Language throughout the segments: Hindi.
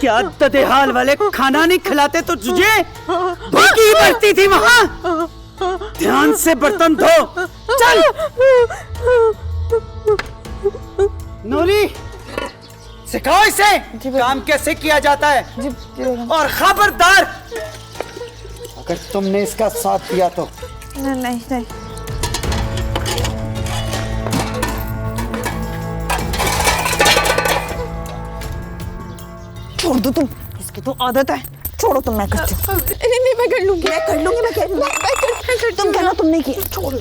क्या ददेहाल वाले खाना नहीं खिलाते तो तुझे भूखी ही बढ़ती थी वहां। ध्यान से बर्तन धो, चल। नूरी, सिखाओ इसे काम कैसे किया जाता है। और खबरदार, अगर तुमने इसका साथ दिया तो। नहीं। छोड़ दो तुम, इसकी तो आदत है। छोड़ो तुम, मैं करती हूँ। नहीं, मैं कर लूंगी। मैं कह रही हूँ। तुम कहना तुमने किया। छोड़ो,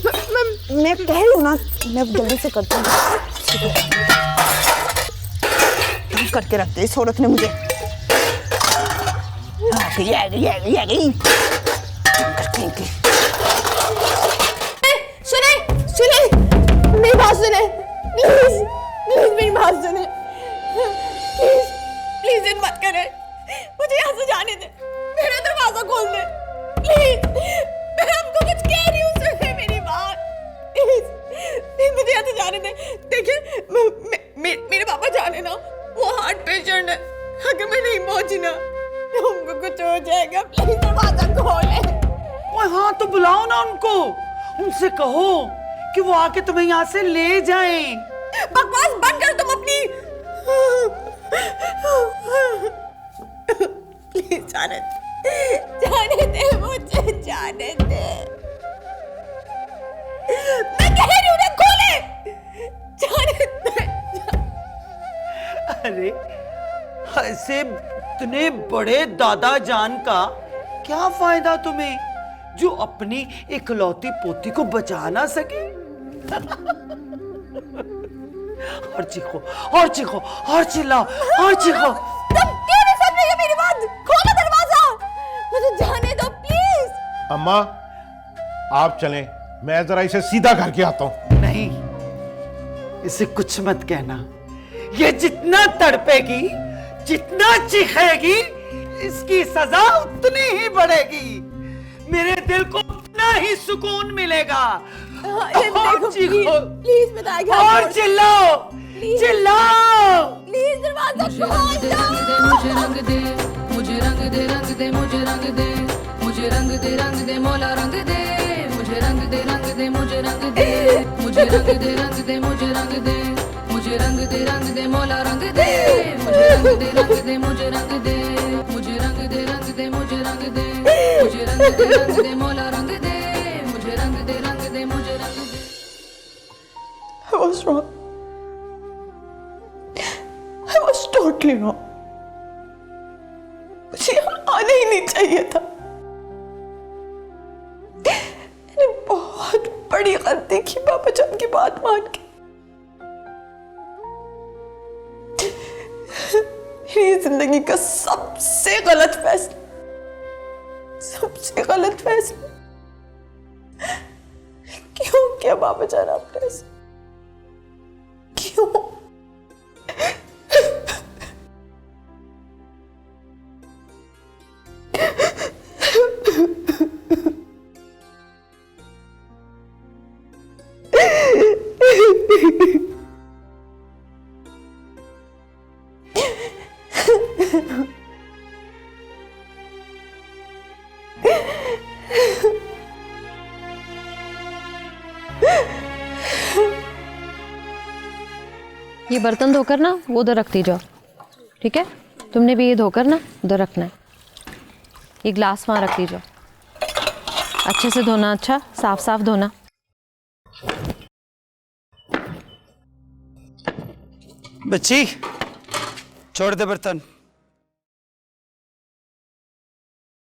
मैं कह रही हूँ ना, मैं जल्दी से करती हूँ। करके रख दे इस औरत ने मुझे। ये गई। सुने, मेरी बात सुने, प्लीज मेरी बात सुने, प्लीज इन मत करे, मुझे यहाँ से जाने दे, मेरा दरवाजा खोल दे प्लीज। मैं आपको कुछ कह रही हूँ, सुने मेरी बात प्लीज, मुझे यहाँ से जाने दे। देखिए मेरे पापा जाने ना, वो हार्ट पेशेंट है, अगर मैं नहीं पहुंची ना तो उनको कुछ हो जाएगा। प्लीज दरवाजा खोले। ओए हाँ, तो बुलाओ ना उनको, उनसे कहो कि वो आके तुम्हें यहाँ से ले जाएं। बकवास बंद कर तुम अपनी। प्लीज जाने दे मुझे, जाने दे। मैं कह रही हूँ ना, खोले, जाने दे। अरे ऐसे इतने बड़े दादा जान का क्या फायदा तुम्हें, जो अपनी इकलौती पोती को बचा ना सके। और चीखो और चीखो और चिल्लाओ और चीखो। तुम क्यों नहीं सुन रही हो मेरी बात? खोलो दरवाजा, मुझे जाने दो प्लीज। अम्मा आप चलें, मैं जरा इसे सीधा करके आता हूँ। नहीं, इसे कुछ मत कहना। ये जितना तड़पेगी, जितना चीखेगी, इसकी सजा उतनी ही बढ़ेगी। मेरे दिल को उतना ही सुकून मिलेगा। और चीखो, प्लीज बताइए, और चिल्लाओ, चिल्लाओ। प्लीज दरवाजा खोल दो। मुझे रंग दे, मुझे रंग दे, रंग दे, मुझे रंग दे, मुझे रंग दे, रंग दे, मौला रंग दे, मुझे रंग दे, रंग दे, मुझे रंग दे, मुझे रंग दे, रंग दे, मुझे रंग दे, मुझे रंग दे, रंग दे, मौला रंग दे, मुझे रंग दे, रंग दे, मुझे रंग दे, मुझे रंग दे, रंग दे, मुझे रंग दे, मुझे रंग दे, रंग दे, मौला रंग दे, मुझे रंग दे, रंग दे, मुझे रंग दे। I was wrong. I was totally wrong. मुझे आना ही नहीं चाहिए था। मैंने बहुत बड़ी गलती की पापा जान की बात मान के। मेरी जिंदगी का सबसे गलत फैसला क्यों किया पापा जान आपने ऐसे? क्यों? ये बर्तन धोकर ना वो उधर रखती जाओ, ठीक है? तुमने भी ये धोकर ना उधर रखना है। ये ग्लास वहाँ रख दीजिए, अच्छे से धोना, अच्छा साफ साफ धोना। बच्ची छोड़ दे बर्तन।